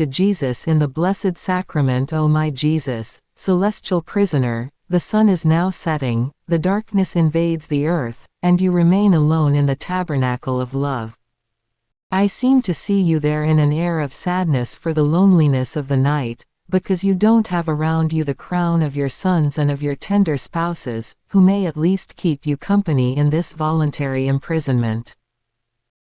to Jesus in the Blessed Sacrament. O my Jesus, celestial prisoner, the sun is now setting, the darkness invades the earth, and you remain alone in the tabernacle of love. I seem to see you there in an air of sadness for the loneliness of the night, because you don't have around you the crown of your sons and of your tender spouses, who may at least keep you company in this voluntary imprisonment.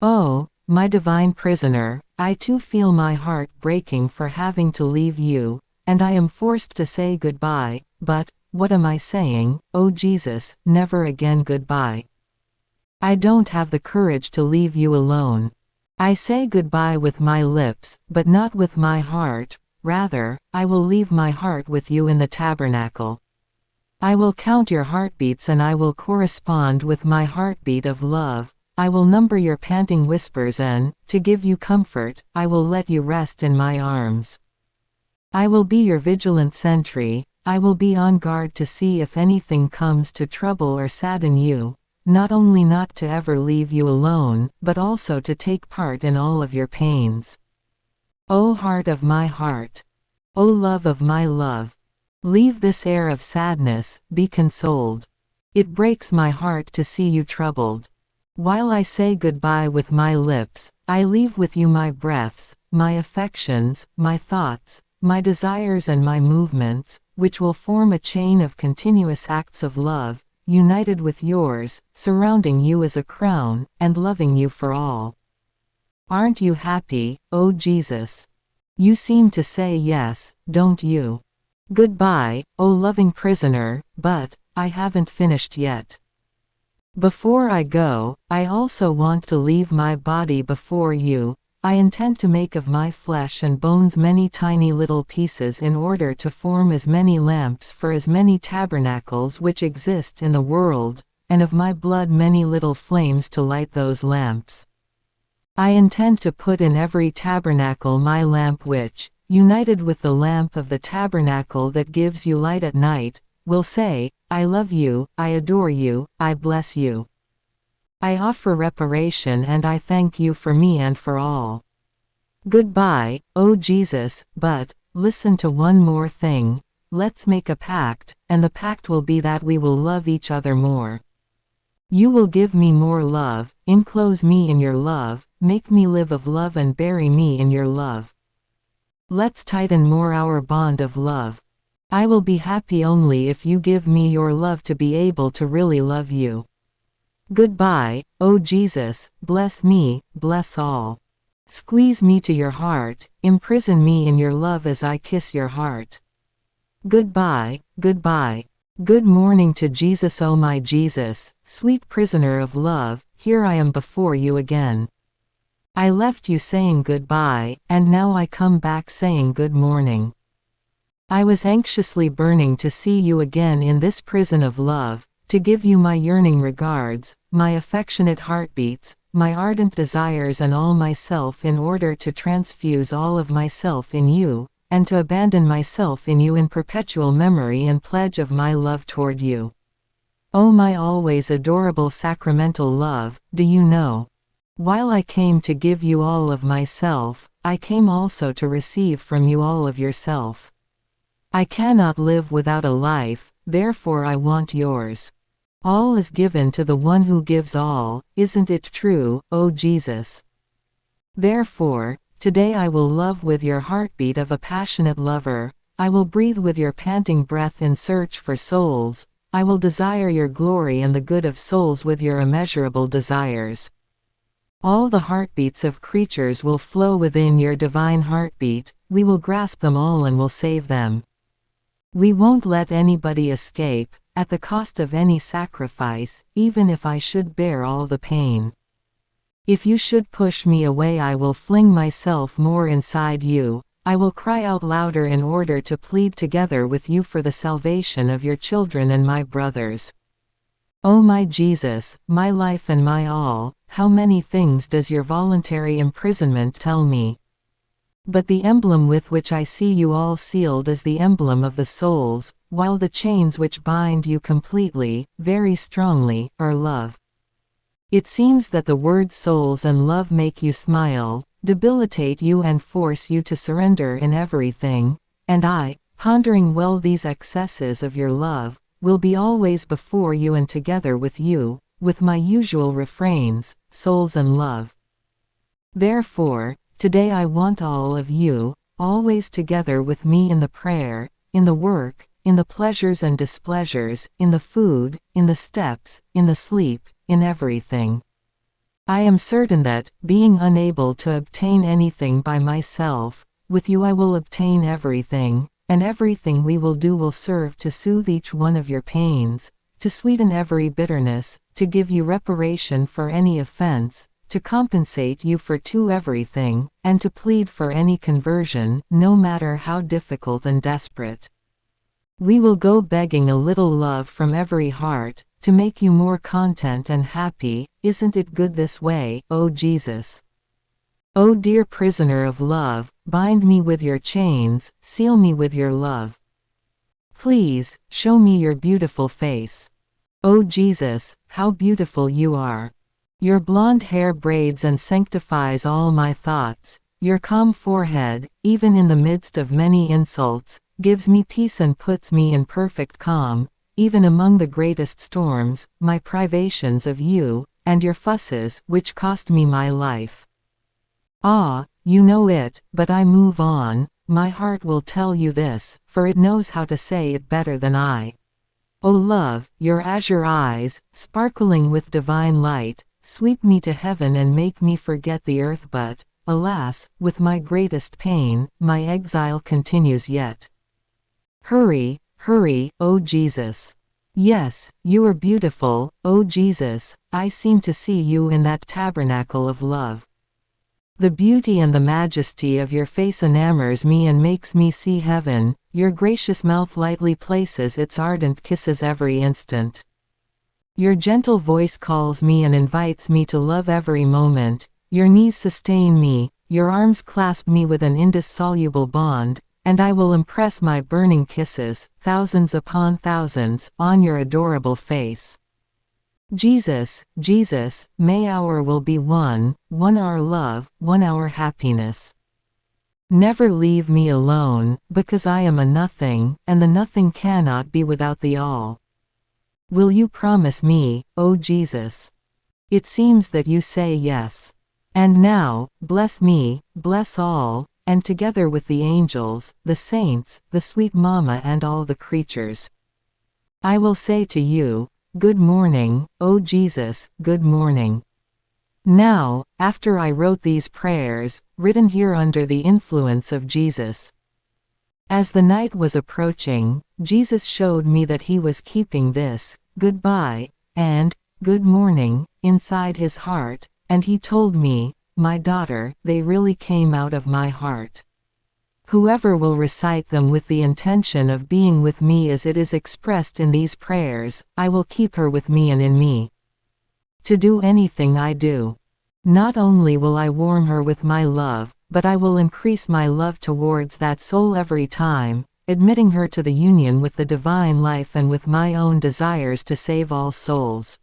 Oh, my divine prisoner, I too feel my heart breaking for having to leave you, and I am forced to say goodbye, but, what am I saying, oh Jesus, never again goodbye. I don't have the courage to leave you alone. I say goodbye with my lips, but not with my heart, rather, I will leave my heart with you in the tabernacle. I will count your heartbeats and I will correspond with my heartbeat of love. I will number your panting whispers and, to give you comfort, I will let you rest in my arms. I will be your vigilant sentry, I will be on guard to see if anything comes to trouble or sadden you, not only not to ever leave you alone, but also to take part in all of your pains. O heart of my heart! O love of my love! Leave this air of sadness, be consoled. It breaks my heart to see you troubled. While I say goodbye with my lips, I leave with you my breaths, my affections, my thoughts, my desires and my movements, which will form a chain of continuous acts of love, united with yours, surrounding you as a crown, and loving you for all. Aren't you happy, oh Jesus? You seem to say yes, don't you? Goodbye, oh loving prisoner, but, I haven't finished yet. Before I go, I also want to leave my body before you. I intend to make of my flesh and bones many tiny little pieces in order to form as many lamps for as many tabernacles which exist in the world, and of my blood many little flames to light those lamps. I intend to put in every tabernacle my lamp which, united with the lamp of the tabernacle that gives you light at night, will say, I love you, I adore you, I bless you. I offer reparation and I thank you for me and for all. Goodbye, O Jesus, but, listen to one more thing, let's make a pact, and the pact will be that we will love each other more. You will give me more love, enclose me in your love, make me live of love and bury me in your love. Let's tighten more our bond of love. I will be happy only if you give me your love to be able to really love you. Goodbye, O Jesus, bless me, bless all. Squeeze me to your heart, imprison me in your love as I kiss your heart. Goodbye, goodbye. Good morning to Jesus. O my Jesus, sweet prisoner of love, here I am before you again. I left you saying goodbye, and now I come back saying good morning. I was anxiously burning to see you again in this prison of love, to give you my yearning regards, my affectionate heartbeats, my ardent desires and all myself in order to transfuse all of myself in you, and to abandon myself in you in perpetual memory and pledge of my love toward you. O my always adorable sacramental love, do you know? While I came to give you all of myself, I came also to receive from you all of yourself. I cannot live without a life, therefore I want yours. All is given to the one who gives all, isn't it true, O Jesus? Therefore, today I will love with your heartbeat of a passionate lover, I will breathe with your panting breath in search for souls, I will desire your glory and the good of souls with your immeasurable desires. All the heartbeats of creatures will flow within your divine heartbeat, we will grasp them all and will save them. We won't let anybody escape, at the cost of any sacrifice, even if I should bear all the pain. If you should push me away, I will fling myself more inside you, I will cry out louder in order to plead together with you for the salvation of your children and my brothers. O my Jesus, my life and my all, how many things does your voluntary imprisonment tell me? But the emblem with which I see you all sealed is the emblem of the souls, while the chains which bind you completely, very strongly, are love. It seems that the words souls and love make you smile, debilitate you and force you to surrender in everything, and I, pondering well these excesses of your love, will be always before you and together with you, with my usual refrains, souls and love. Therefore, today I want all of you, always together with me in the prayer, in the work, in the pleasures and displeasures, in the food, in the steps, in the sleep, in everything. I am certain that, being unable to obtain anything by myself, with you I will obtain everything, and everything we will do will serve to soothe each one of your pains, to sweeten every bitterness, to give you reparation for any offense, to compensate you for everything, and to plead for any conversion, no matter how difficult and desperate. We will go begging a little love from every heart, to make you more content and happy. Isn't it good this way, O Jesus? O dear prisoner of love, bind me with your chains, seal me with your love. Please, show me your beautiful face. O Jesus, how beautiful you are. Your blonde hair braids and sanctifies all my thoughts. Your calm forehead, even in the midst of many insults, gives me peace and puts me in perfect calm, even among the greatest storms, my privations of you, and your fusses, which cost me my life. Ah, you know it, but I move on, my heart will tell you this, for it knows how to say it better than I. O love, your azure eyes, sparkling with divine light, sweep me to heaven and make me forget the earth, but, alas, with my greatest pain, my exile continues yet. Hurry, hurry, O Jesus. Yes, you are beautiful, O Jesus, I seem to see you in that tabernacle of love. The beauty and the majesty of your face enamors me and makes me see heaven, your gracious mouth lightly places its ardent kisses every instant. Your gentle voice calls me and invites me to love every moment, your knees sustain me, your arms clasp me with an indissoluble bond, and I will impress my burning kisses, thousands upon thousands, on your adorable face. Jesus, Jesus, may our will be one our love, one our happiness. Never leave me alone, because I am a nothing, and the nothing cannot be without the all. Will you promise me, O Jesus? It seems that you say yes. And now, bless me, bless all, and together with the angels, the saints, the sweet Mama and all the creatures. I will say to you, good morning, O Jesus, good morning. Now, after I wrote these prayers, written here under the influence of Jesus. As the night was approaching, Jesus showed me that he was keeping this, goodbye, and, good morning, inside his heart, and he told me, my daughter, they really came out of my heart. Whoever will recite them with the intention of being with me as it is expressed in these prayers, I will keep her with me and in me. To do anything I do. Not only will I warm her with my love, but I will increase my love towards that soul every time, admitting her to the union with the divine life and with my own desires to save all souls.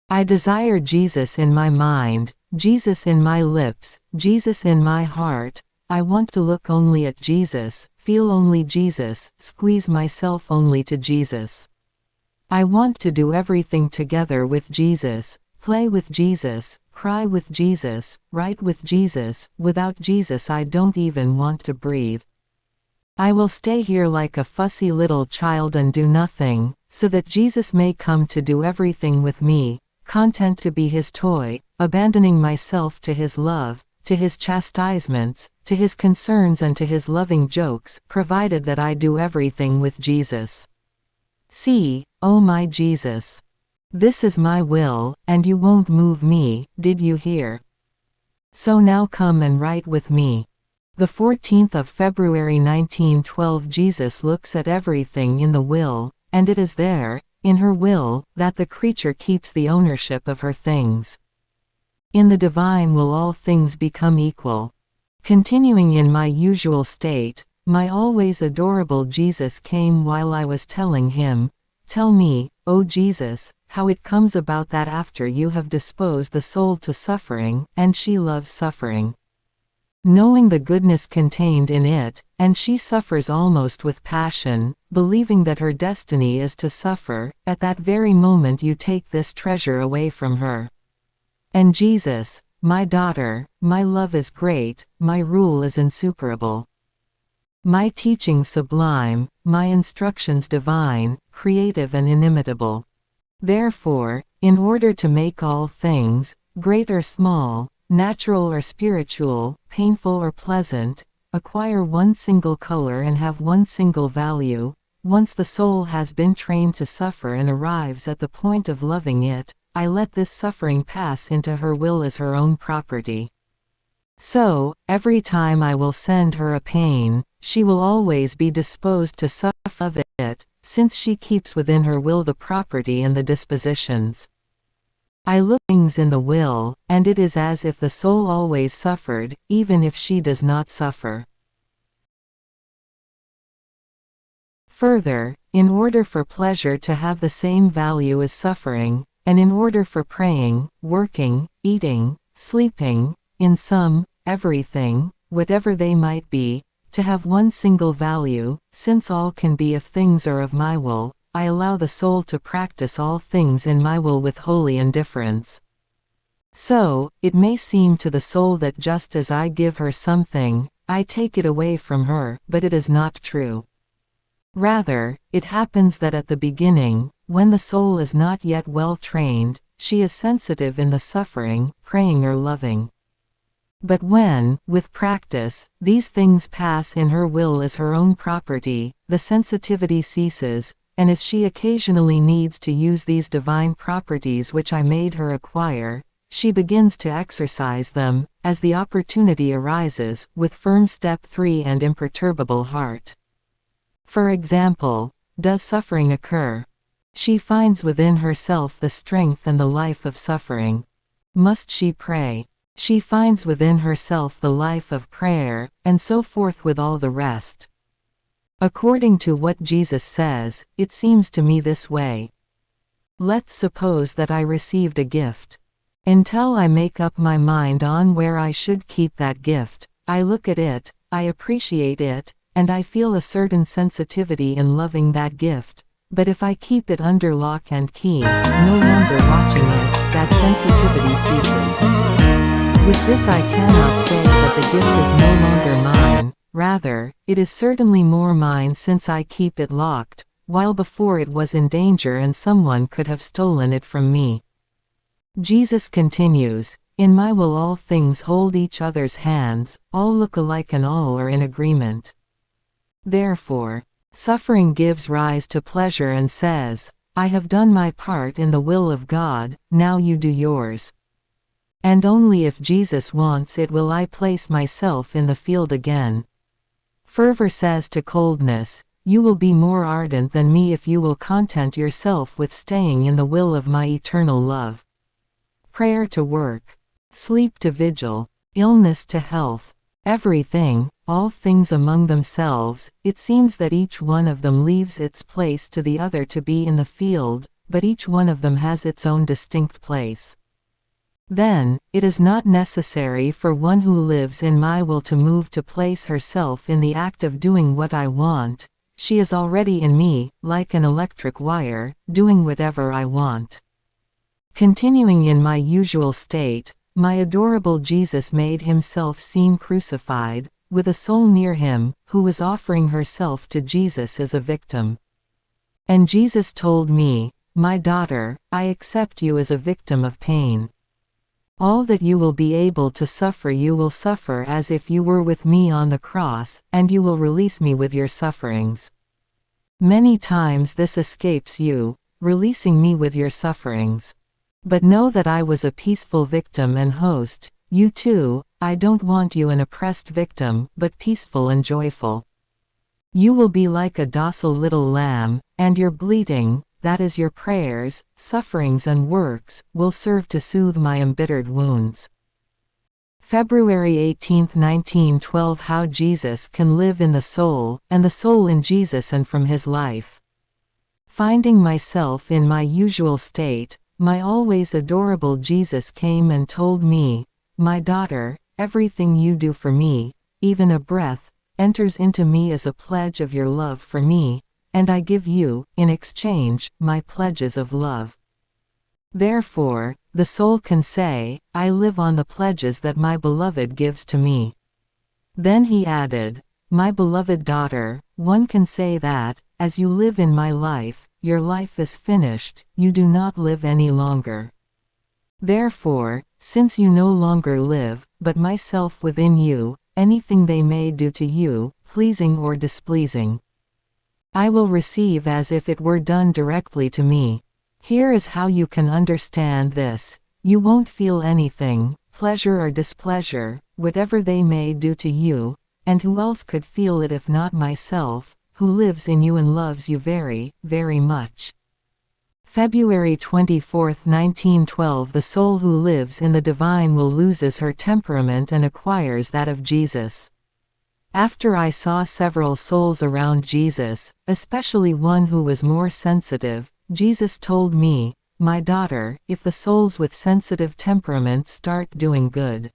I desire Jesus in my mind, Jesus in my lips, Jesus in my heart. I want to look only at Jesus, feel only Jesus, squeeze myself only to Jesus. I want to do everything together with Jesus, play with Jesus, cry with Jesus, write with Jesus. Without Jesus I don't even want to breathe. I will stay here like a fussy little child and do nothing, so that Jesus may come to do everything with me, content to be his toy, abandoning myself to his love, to his chastisements, to his concerns and to his loving jokes, provided that I do everything with Jesus. See, oh my Jesus. This is my will, and you won't move me, did you hear? So now come and write with me. The 14th of February 1912. Jesus looks at everything in the will, and it is there, in her will, that the creature keeps the ownership of her things. In the divine will all things become equal. Continuing in my usual state, my always adorable Jesus came while I was telling him, tell me, O Jesus, how it comes about that after you have disposed the soul to suffering, and she loves suffering, knowing the goodness contained in it, and she suffers almost with passion, believing that her destiny is to suffer, at that very moment you take this treasure away from her. And Jesus, my daughter, my love is great, my rule is insuperable. My teaching sublime, my instructions divine, creative and inimitable. Therefore, in order to make all things, great or small, natural or spiritual, painful or pleasant, acquire one single color and have one single value, once the soul has been trained to suffer and arrives at the point of loving it, I let this suffering pass into her will as her own property. So, every time I will send her a pain, she will always be disposed to suffer of it, since she keeps within her will the property and the dispositions. I look things in the will, and it is as if the soul always suffered, even if she does not suffer. Further, in order for pleasure to have the same value as suffering, and in order for praying, working, eating, sleeping, in sum, everything, whatever they might be, to have one single value, since all can be if things are of my will, I allow the soul to practice all things in my will with holy indifference. So, it may seem to the soul that just as I give her something, I take it away from her, but it is not true. Rather, it happens that at the beginning, when the soul is not yet well trained, she is sensitive in the suffering, praying or loving. But when, with practice, these things pass in her will as her own property, the sensitivity ceases, and as she occasionally needs to use these divine properties which I made her acquire, she begins to exercise them, as the opportunity arises, with firm step 3 and imperturbable heart. For example, does suffering occur? She finds within herself the strength and the life of suffering. Must she pray? She finds within herself the life of prayer, and so forth with all the rest. According to what Jesus says, it seems to me this way. Let's suppose that I received a gift. Until I make up my mind on where I should keep that gift, I look at it, I appreciate it, and I feel a certain sensitivity in loving that gift, but if I keep it under lock and key, no longer watching it, that sensitivity ceases. With this I cannot say that the gift is no longer mine, rather, it is certainly more mine since I keep it locked, while before it was in danger and someone could have stolen it from me. Jesus continues, in my will all things hold each other's hands, all look alike and all are in agreement. Therefore, suffering gives rise to pleasure and says, I have done my part in the will of God, now you do yours. And only if Jesus wants it will I place myself in the field again. Fervor says to coldness, you will be more ardent than me if you will content yourself with staying in the will of my eternal love. Prayer to work, sleep to vigil, illness to health, everything, all things among themselves, it seems that each one of them leaves its place to the other to be in the field, but each one of them has its own distinct place. Then, it is not necessary for one who lives in my will to move to place herself in the act of doing what I want, she is already in me, like an electric wire, doing whatever I want. Continuing in my usual state, my adorable Jesus made himself seem crucified, with a soul near him, who was offering herself to Jesus as a victim. And Jesus told me, my daughter, I accept you as a victim of pain. All that you will be able to suffer you will suffer as if you were with me on the cross, and you will release me with your sufferings. Many times this escapes you, releasing me with your sufferings. But know that I was a peaceful victim and host, you too, I don't want you an oppressed victim, but peaceful and joyful. You will be like a docile little lamb, and your bleating, that is your prayers, sufferings and works, will serve to soothe my embittered wounds. February 18, 1912 How Jesus can live in the soul, and the soul in Jesus and from his life. Finding myself in my usual state, my always adorable Jesus came and told me, "My daughter, everything you do for me, even a breath, enters into me as a pledge of your love for me, and I give you, in exchange, my pledges of love." Therefore, the soul can say, "I live on the pledges that my beloved gives to me." Then he added, "My beloved daughter, one can say that, as you live in my life, your life is finished, you do not live any longer. Therefore, since you no longer live, but myself within you, anything they may do to you, pleasing or displeasing, I will receive as if it were done directly to me. Here is how you can understand this. You won't feel anything, pleasure or displeasure, whatever they may do to you, and who else could feel it if not myself, who lives in you and loves you very, very much." February 24, 1912. The soul who lives in the divine will loses her temperament and acquires that of Jesus. After I saw several souls around Jesus, especially one who was more sensitive, Jesus told me, "My daughter, if the souls with sensitive temperament start doing good,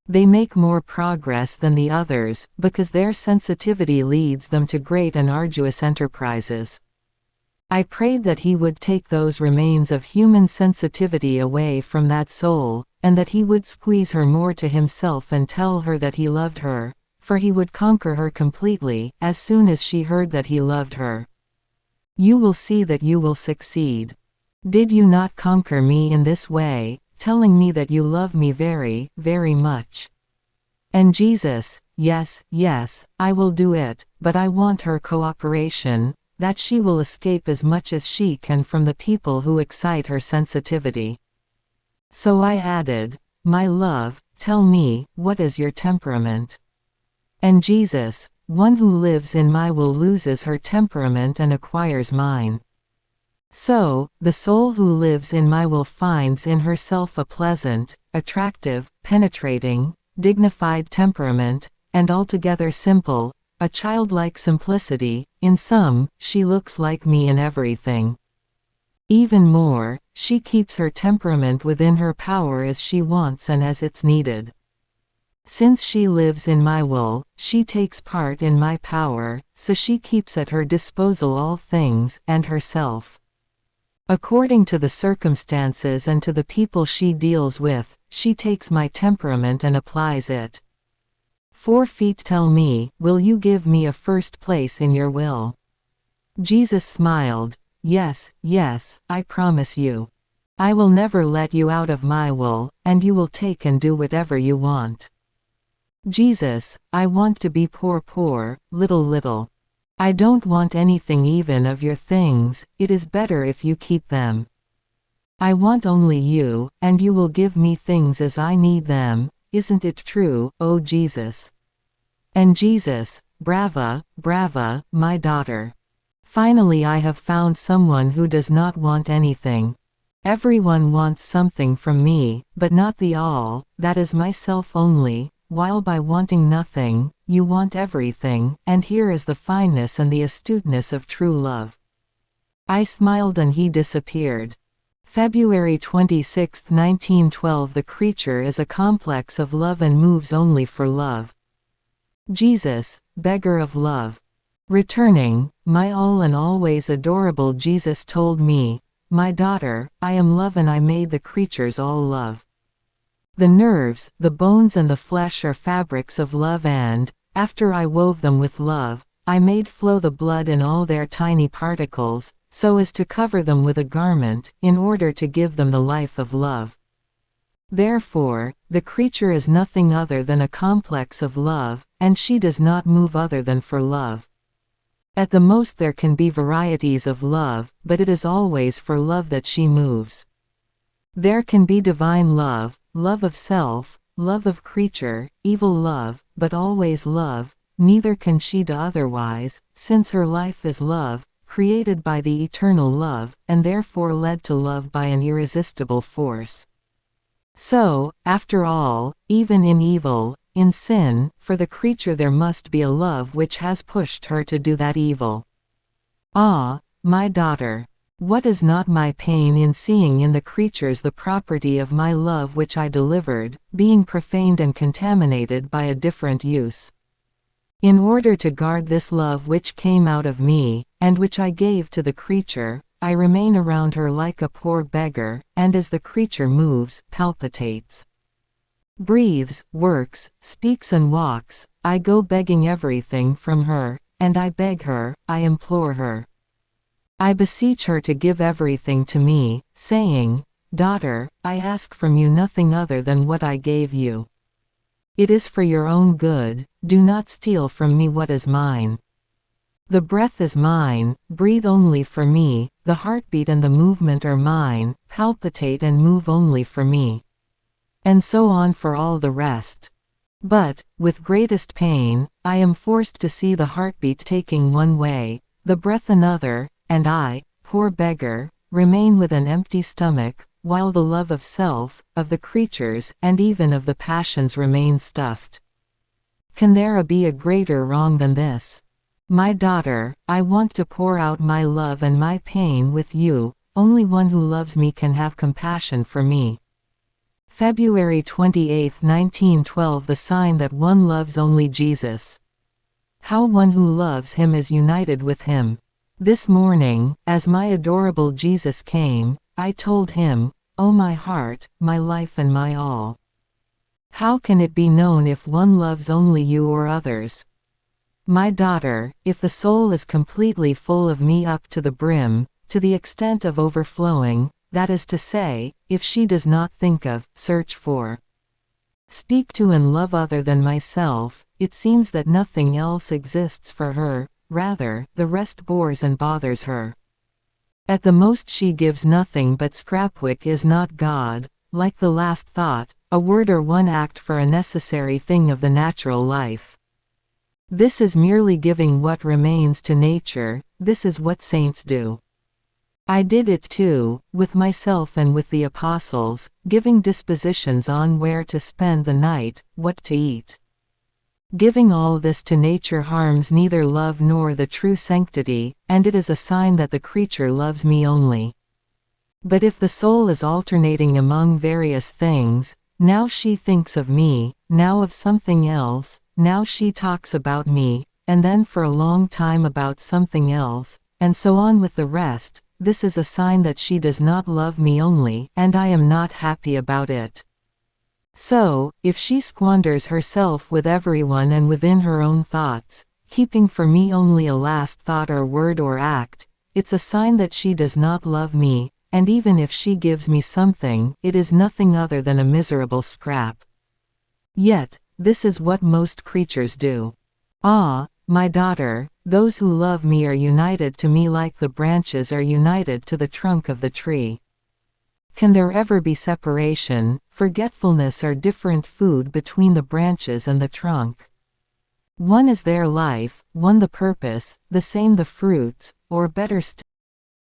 they make more progress than the others, because their sensitivity leads them to great and arduous enterprises." I prayed that he would take those remains of human sensitivity away from that soul, and that he would squeeze her more to himself and tell her that he loved her, for he would conquer her completely, as soon as she heard that he loved her. You will see that you will succeed. Did you not conquer me in this way, telling me that you love me very, very much? And Jesus, "Yes, yes, I will do it, but I want her cooperation, that she will escape as much as she can from the people who excite her sensitivity." So I added, "My love, tell me, what is your temperament?" And Jesus, "One who lives in my will loses her temperament and acquires mine." So, the soul who lives in my will finds in herself a pleasant, attractive, penetrating, dignified temperament, and altogether simple, a childlike simplicity. In sum, she looks like me in everything. Even more, she keeps her temperament within her power as she wants and as it's needed. Since she lives in my will, she takes part in my power, so she keeps at her disposal all things, and herself. According to the circumstances and to the people she deals with, she takes my temperament and applies it. 4 feet tell me, "Will you give me a first place in your will?" Jesus smiled, "Yes, yes, I promise you. I will never let you out of my will, and you will take and do whatever you want." Jesus, "I want to be poor, little. I don't want anything even of your things, it is better if you keep them. I want only you, and you will give me things as I need them, isn't it true, O Jesus?" And Jesus, "Brava, my daughter. Finally I have found someone who does not want anything. Everyone wants something from me, but not the all, that is myself only, while by wanting nothing, you want everything, and here is the fineness and the astuteness of true love." I smiled and he disappeared. February 26, 1912. The creature is a complex of love and moves only for love. Jesus, beggar of love. Returning, my all and always adorable Jesus told me, "My daughter, I am love and I made the creatures all love. The nerves, the bones and the flesh are fabrics of love and, after I wove them with love, I made flow the blood in all their tiny particles, so as to cover them with a garment, in order to give them the life of love. Therefore, the creature is nothing other than a complex of love, and she does not move other than for love. At the most there can be varieties of love, but it is always for love that she moves. There can be divine love, love of self, love of creature, evil love, but always love, neither can she do otherwise, since her life is love, created by the eternal love, and therefore led to love by an irresistible force. So, after all, even in evil, in sin, for the creature there must be a love which has pushed her to do that evil. Ah, My daughter, what is not my pain in seeing in the creatures the property of my love which I delivered, being profaned and contaminated by a different use? In order to guard this love which came out of me, and which I gave to the creature, I remain around her like a poor beggar, and as the creature moves, palpitates, breathes, works, speaks and walks, I go begging everything from her, and I beg her, I implore her. I beseech her to give everything to me, saying, Daughter, I ask from you nothing other than what I gave you. It is for your own good, do not steal from me what is mine. The breath is mine, breathe only for me, the heartbeat and the movement are mine, palpitate and move only for me. And so on for all the rest. But, with greatest pain, I am forced to see the heartbeat taking one way, the breath another, and I, poor beggar, remain with an empty stomach, while the love of self, of the creatures, and even of the passions remain stuffed. Can there be a greater wrong than this? My daughter, I want to pour out my love and my pain with you, only one who loves me can have compassion for me. February 28, 1912. The sign that one loves only Jesus. How one who loves him is united with him. This morning, as my adorable Jesus came, I told him, O my heart, my life and my all. How can it be known if one loves only you or others? My daughter, if the soul is completely full of me up to the brim, to the extent of overflowing, that is to say, if she does not think of, search for, speak to and love other than myself, it seems that nothing else exists for her, rather, the rest bores and bothers her. At the most she gives nothing but scrapwick is not God, like the last thought, a word or one act for a necessary thing of the natural life. This is merely giving what remains to nature, this is what saints do. I did it too, with myself and with the apostles, giving dispositions on where to spend the night, what to eat. Giving all this to nature harms neither love nor the true sanctity, and it is a sign that the creature loves me only. But if the soul is alternating among various things, now she thinks of me, now of something else, now she talks about me, and then for a long time about something else, and so on with the rest, this is a sign that she does not love me only, and I am not happy about it. So, if she squanders herself with everyone and within her own thoughts, keeping for me only a last thought or word or act, it's a sign that she does not love me, and even if she gives me something, it is nothing other than a miserable scrap. Yet, this is what most creatures do. Ah, my daughter, those who love me are united to me like the branches are united to the trunk of the tree. Can there ever be separation, forgetfulness or different food between the branches and the trunk? One is their life, one the purpose, the same the fruits, or better still,